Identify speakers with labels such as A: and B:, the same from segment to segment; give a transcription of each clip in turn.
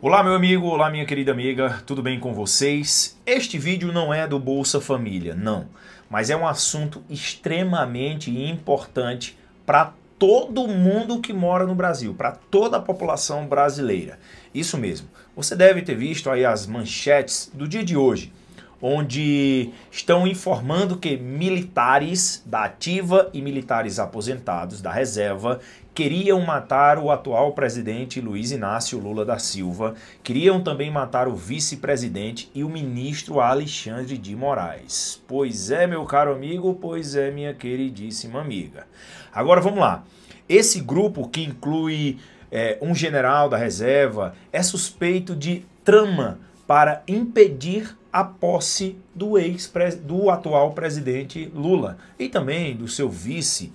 A: Olá meu amigo, olá minha querida amiga, tudo bem com vocês? Este vídeo não é do Bolsa Família, não. Mas é um assunto extremamente importante para todo mundo que mora no Brasil, para toda a população brasileira. Isso mesmo, você deve ter visto aí as manchetes do dia de hoje, onde estão informando que militares da ativa e militares aposentados da reserva queriam matar o atual presidente Luiz Inácio Lula da Silva, queriam também matar o vice-presidente e o ministro Alexandre de Moraes. Pois é, meu caro amigo, pois é, minha queridíssima amiga. Agora vamos lá. Esse grupo, que inclui um general da reserva, é suspeito de trama para impedir a posse do atual presidente Lula e também do seu vice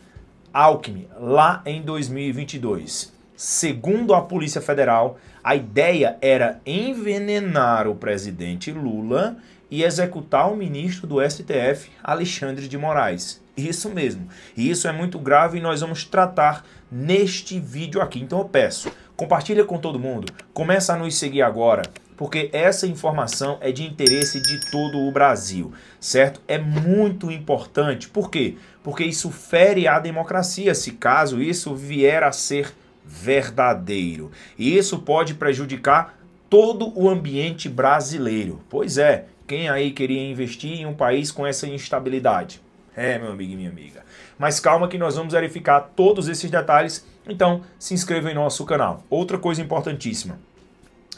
A: Alckmin lá em 2022. Segundo a Polícia Federal, a ideia era envenenar o presidente Lula e executar o ministro do STF, Alexandre de Moraes. Isso mesmo. E isso é muito grave e nós vamos tratar neste vídeo aqui. Então eu peço, compartilha com todo mundo, começa a nos seguir agora, porque essa informação é de interesse de todo o Brasil, certo? É muito importante. Por quê? Porque isso fere a democracia, se caso isso vier a ser verdadeiro. E isso pode prejudicar todo o ambiente brasileiro. Pois é, quem aí queria investir em um país com essa instabilidade? É, meu amigo e minha amiga. Mas calma que nós vamos verificar todos esses detalhes, então se inscreva em nosso canal. Outra coisa importantíssima.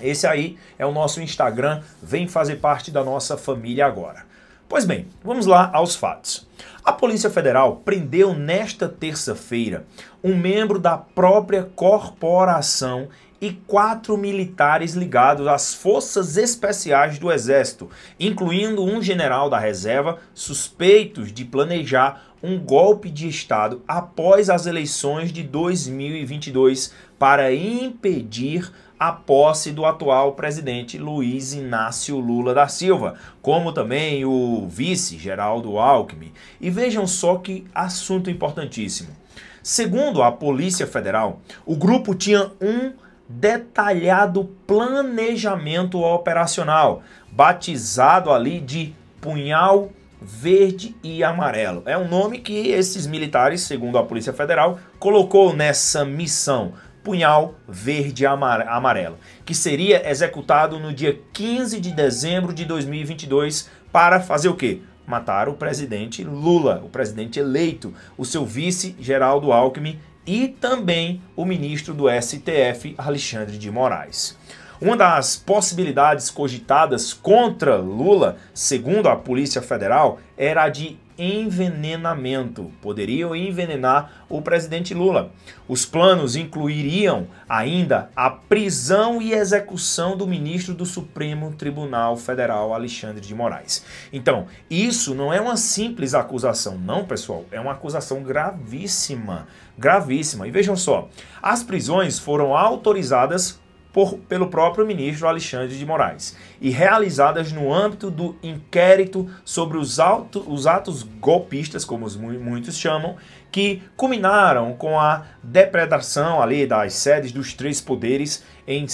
A: Esse aí é o nosso Instagram, vem fazer parte da nossa família agora. Pois bem, vamos lá aos fatos. A Polícia Federal prendeu nesta terça-feira um membro da própria corporação e 4 militares ligados às Forças Especiais do Exército, incluindo um general da reserva, suspeitos de planejar um golpe de Estado após as eleições de 2022 para impedir a posse do atual presidente Luiz Inácio Lula da Silva, como também o vice Geraldo Alckmin. E vejam só que assunto importantíssimo. Segundo a Polícia Federal, o grupo tinha um detalhado planejamento operacional, batizado ali de Punhal Verde e Amarelo. É um nome que esses militares, segundo a Polícia Federal, colocou nessa missão, Punhal Verde e Amarelo, que seria executado no dia 15 de dezembro de 2022 para fazer o quê? Matar o presidente Lula, o presidente eleito, o seu vice Geraldo Alckmin e também o ministro do STF, Alexandre de Moraes. Uma das possibilidades cogitadas contra Lula, segundo a Polícia Federal, era a de envenenamento. Poderiam envenenar o presidente Lula. Os planos incluiriam ainda a prisão e execução do ministro do Supremo Tribunal Federal, Alexandre de Moraes. Então, isso não é uma simples acusação, não, pessoal. É uma acusação gravíssima, gravíssima. E vejam só, as prisões foram autorizadas pelo próprio ministro Alexandre de Moraes e realizadas no âmbito do inquérito sobre os atos golpistas, como muitos chamam, que culminaram com a depredação ali das sedes dos 3 poderes em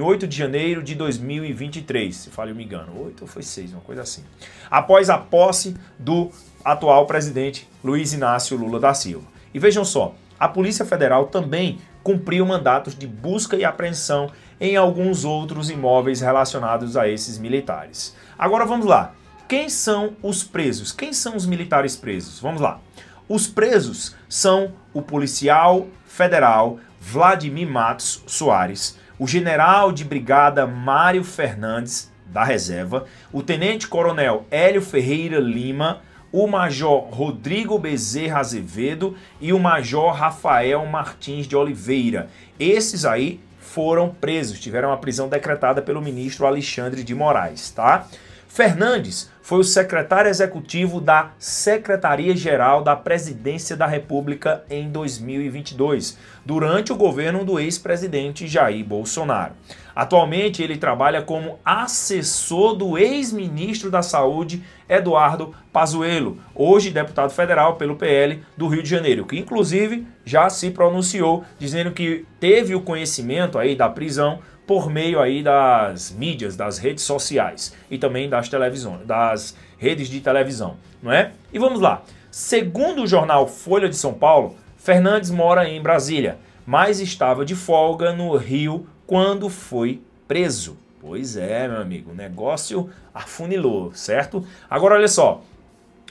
A: 8 de janeiro de 2023, se falha eu me engano, 8 ou foi 6, uma coisa assim, após a posse do atual presidente Luiz Inácio Lula da Silva. E vejam só, a Polícia Federal também cumpriu mandatos de busca e apreensão em alguns outros imóveis relacionados a esses militares. Agora vamos lá. Quem são os presos? Quem são os militares presos? Vamos lá. Os presos são o policial federal Vladimir Matos Soares, o general de brigada Mário Fernandes, da reserva, o tenente-coronel Hélio Ferreira Lima, o major Rodrigo Bezerra Azevedo e o major Rafael Martins de Oliveira. Esses aí foram presos, tiveram a prisão decretada pelo ministro Alexandre de Moraes, tá? Fernandes foi o secretário executivo da Secretaria-Geral da Presidência da República em 2022, durante o governo do ex-presidente Jair Bolsonaro. Atualmente ele trabalha como assessor do ex-ministro da Saúde, Eduardo Pazuello, hoje deputado federal pelo PL do Rio de Janeiro, que inclusive já se pronunciou dizendo que teve o conhecimento aí da prisão por meio aí das mídias, das redes sociais e também das televisões, das redes de televisão, não é? E vamos lá. Segundo o jornal Folha de São Paulo, Fernandes mora em Brasília, mas estava de folga no Rio quando foi preso. Pois é, meu amigo, o negócio afunilou, certo? Agora olha só.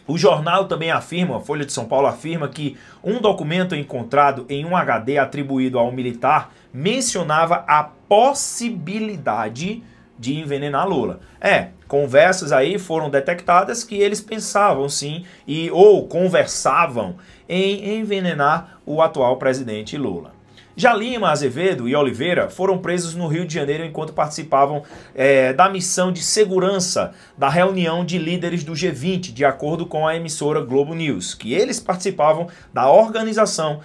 A: O jornal também afirma, a Folha de São Paulo afirma que um documento encontrado em um HD atribuído ao militar mencionava a possibilidade de envenenar Lula. Conversas aí foram detectadas que eles pensavam sim ou conversavam em envenenar o atual presidente Lula. Já Lima, Azevedo e Oliveira foram presos no Rio de Janeiro enquanto participavam da missão de segurança da reunião de líderes do G20, de acordo com a emissora Globo News, que eles participavam da organização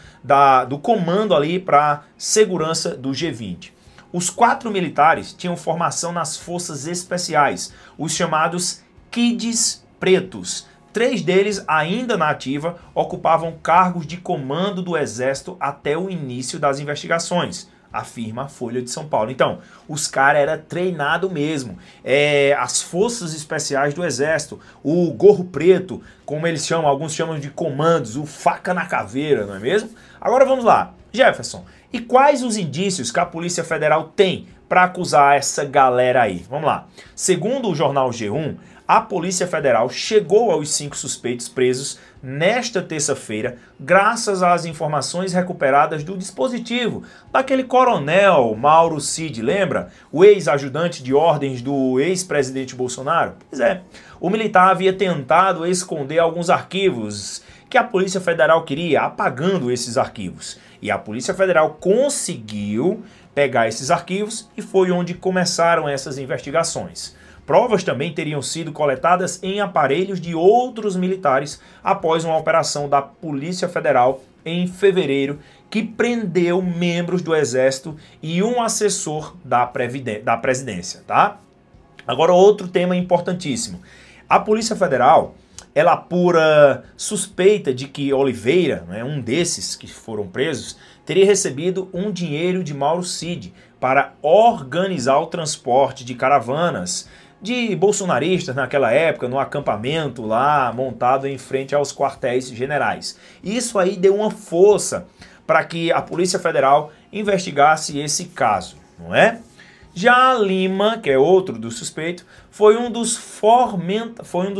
A: do comando ali para segurança do G20. Os 4 militares tinham formação nas forças especiais, os chamados Kids Pretos. 3 deles, ainda na ativa, ocupavam cargos de comando do Exército até o início das investigações, afirma a Folha de São Paulo. Então, os caras eram treinados mesmo. As forças especiais do Exército, o gorro preto, como eles chamam, alguns chamam de comandos, o faca na caveira, não é mesmo? Agora vamos lá. Jefferson, e quais os indícios que a Polícia Federal tem para acusar essa galera aí? Vamos lá. Segundo o jornal G1, a Polícia Federal chegou aos 5 suspeitos presos nesta terça-feira, graças às informações recuperadas do dispositivo daquele coronel Mauro Cid, lembra? O ex-ajudante de ordens do ex-presidente Bolsonaro? Pois é, o militar havia tentado esconder alguns arquivos que a Polícia Federal queria, apagando esses arquivos. E a Polícia Federal conseguiu pegar esses arquivos e foi onde começaram essas investigações. Provas também teriam sido coletadas em aparelhos de outros militares após uma operação da Polícia Federal em fevereiro que prendeu membros do Exército e um assessor da presidência, tá? Agora outro tema importantíssimo. A Polícia Federal, ela apura suspeita de que Oliveira, um desses que foram presos, teria recebido um dinheiro de Mauro Cid para organizar o transporte de caravanas de bolsonaristas naquela época, no acampamento lá montado em frente aos quartéis generais. Isso aí deu uma força para que a Polícia Federal investigasse esse caso, não é? Já Lima, que é outro do suspeito, foi um dos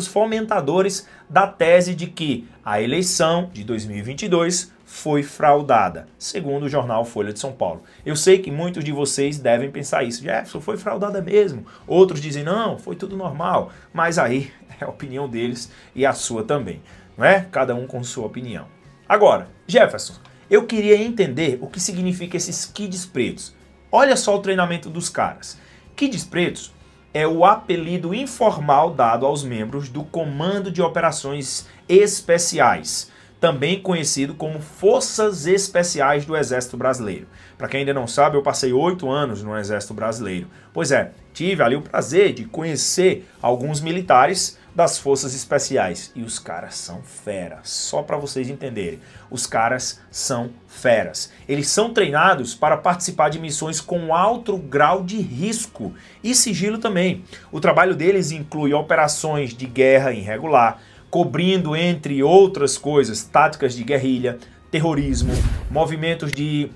A: fomentadores da tese de que a eleição de 2022 foi fraudada, segundo o jornal Folha de São Paulo. Eu sei que muitos de vocês devem pensar isso. Jefferson, foi fraudada mesmo. Outros dizem, não, foi tudo normal. Mas aí é a opinião deles e a sua também, não é? Cada um com sua opinião. Agora, Jefferson, eu queria entender o que significa esses Kids Pretos. Olha só o treinamento dos caras. Kids Pretos é o apelido informal dado aos membros do Comando de Operações Especiais, também conhecido como Forças Especiais do Exército Brasileiro. Para quem ainda não sabe, eu passei 8 anos no Exército Brasileiro. Pois é, tive ali o prazer de conhecer alguns militares das Forças Especiais. E os caras são feras, só para vocês entenderem. Os caras são feras. Eles são treinados para participar de missões com alto grau de risco e sigilo também. O trabalho deles inclui operações de guerra irregular, cobrindo, entre outras coisas, táticas de guerrilha, terrorismo, movimentos de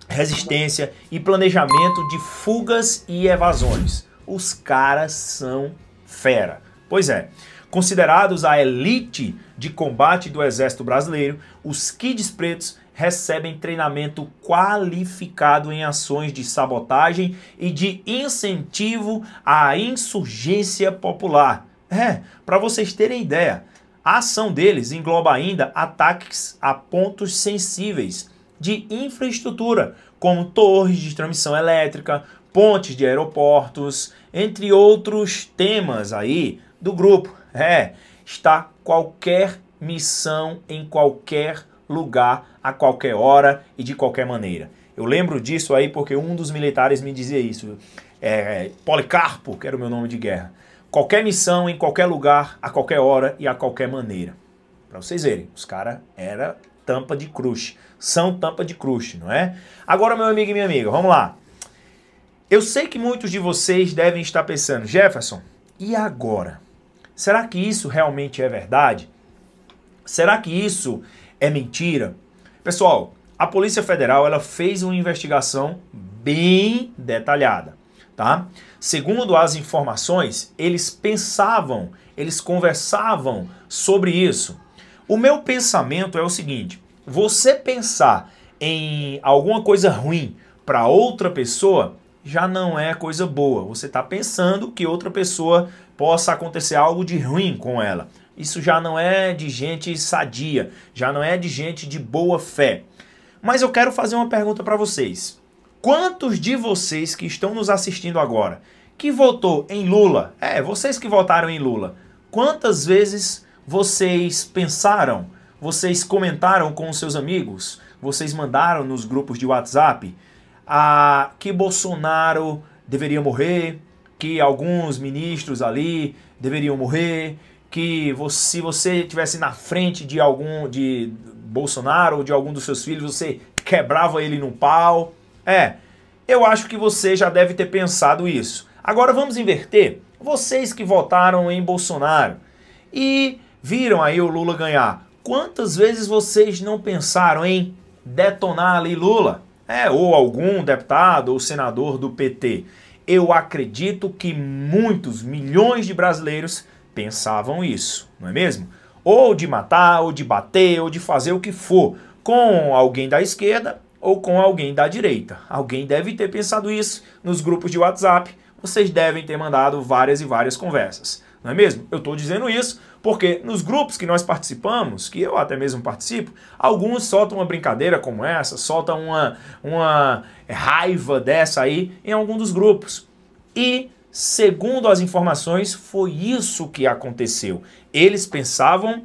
A: resistência e planejamento de fugas e evasões. Os caras são fera. Pois é, considerados a elite de combate do Exército Brasileiro, os Kids Pretos recebem treinamento qualificado em ações de sabotagem e de incentivo à insurgência popular. Para vocês terem ideia, a ação deles engloba ainda ataques a pontos sensíveis de infraestrutura, como torres de transmissão elétrica, pontes de aeroportos, entre outros temas aí do grupo. Está qualquer missão em qualquer lugar, a qualquer hora e de qualquer maneira. Eu lembro disso aí porque um dos militares me dizia isso. Policarpo, que era o meu nome de guerra. Qualquer missão, em qualquer lugar, a qualquer hora e a qualquer maneira. Para vocês verem, os caras eram tampa de crush. São tampa de crush, não é? Agora, meu amigo e minha amiga, vamos lá. Eu sei que muitos de vocês devem estar pensando, Jefferson, e agora? Será que isso realmente é verdade? Será que isso é mentira? Pessoal, a Polícia Federal ela fez uma investigação bem detalhada, tá? Segundo as informações, eles conversavam sobre isso. O meu pensamento é o seguinte, você pensar em alguma coisa ruim para outra pessoa já não é coisa boa. Você está pensando que outra pessoa possa acontecer algo de ruim com ela. Isso já não é de gente sadia, já não é de gente de boa fé. Mas eu quero fazer uma pergunta para vocês. Quantos de vocês que estão nos assistindo agora, que votou em Lula, vocês que votaram em Lula, quantas vezes vocês pensaram, vocês comentaram com os seus amigos, vocês mandaram nos grupos de WhatsApp que Bolsonaro deveria morrer, que alguns ministros ali deveriam morrer, que se você estivesse na frente de Bolsonaro ou de algum dos seus filhos, você quebrava ele no pau? Eu acho que você já deve ter pensado isso. Agora vamos inverter. Vocês que votaram em Bolsonaro e viram aí o Lula ganhar, quantas vezes vocês não pensaram em detonar ali Lula? Ou algum deputado ou senador do PT. Eu acredito que muitos, milhões de brasileiros pensavam isso, não é mesmo? Ou de matar, ou de bater, ou de fazer o que for, com alguém da esquerda ou com alguém da direita. Alguém deve ter pensado isso nos grupos de WhatsApp. Vocês devem ter mandado várias e várias conversas, não é mesmo? Eu estou dizendo isso porque nos grupos que nós participamos, que eu até mesmo participo, alguns soltam uma brincadeira como essa, soltam uma raiva dessa aí em algum dos grupos. E, segundo as informações, foi isso que aconteceu. Eles pensavam,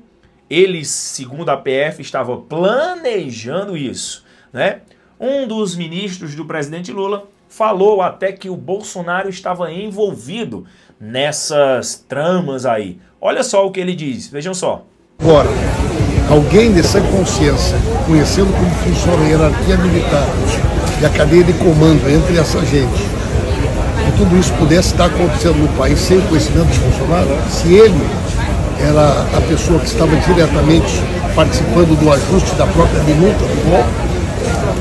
A: segundo a PF, estavam planejando isso, né? Um dos ministros do presidente Lula falou até que o Bolsonaro estava envolvido nessas tramas aí. Olha só o que ele diz, vejam só.
B: Agora, alguém dessa consciência, conhecendo como funciona a hierarquia militar e a cadeia de comando entre essa gente, que tudo isso pudesse estar acontecendo no país sem o conhecimento de Bolsonaro, se ele era a pessoa que estava diretamente participando do ajuste da própria minuta do golpe,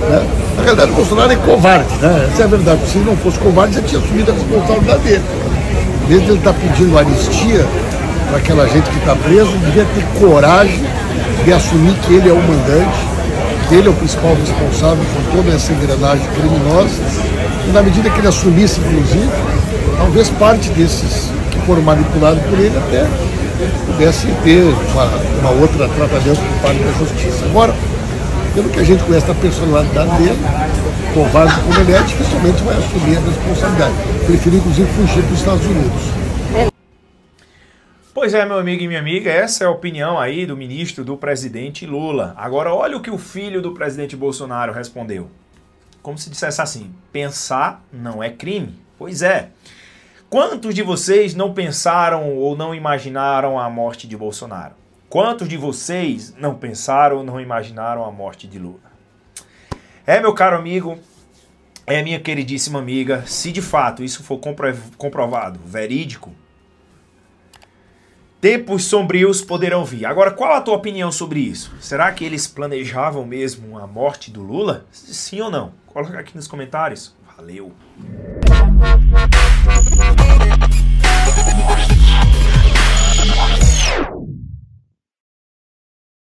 B: né? Na realidade, o Bolsonaro é covarde, né? Essa é a verdade. Se ele não fosse covarde, já tinha assumido a responsabilidade dele. Em vez de ele estar pedindo anistia para aquela gente que está presa, ele devia ter coragem de assumir que ele é o mandante, que ele é o principal responsável por toda essa engrenagem criminosa. E na medida que ele assumisse, inclusive, talvez parte desses que foram manipulados por ele até pudesse ter uma outra tratamento por parte da justiça. Agora, pelo que a gente conhece da personalidade dele, covarde como ele é, dificilmente vai assumir a responsabilidade. Preferiu, inclusive, fugir para os Estados Unidos.
A: Pois é, meu amigo e minha amiga, essa é a opinião aí do ministro do presidente Lula. Agora, olha o que o filho do presidente Bolsonaro respondeu. Como se dissesse assim, pensar não é crime. Pois é. Quantos de vocês não pensaram ou não imaginaram a morte de Bolsonaro? Quantos de vocês não pensaram ou não imaginaram a morte de Lula? Meu caro amigo, minha queridíssima amiga, se de fato isso for comprovado, verídico, tempos sombrios poderão vir. Agora, qual a tua opinião sobre isso? Será que eles planejavam mesmo a morte do Lula? Sim ou não? Coloca aqui nos comentários. Valeu!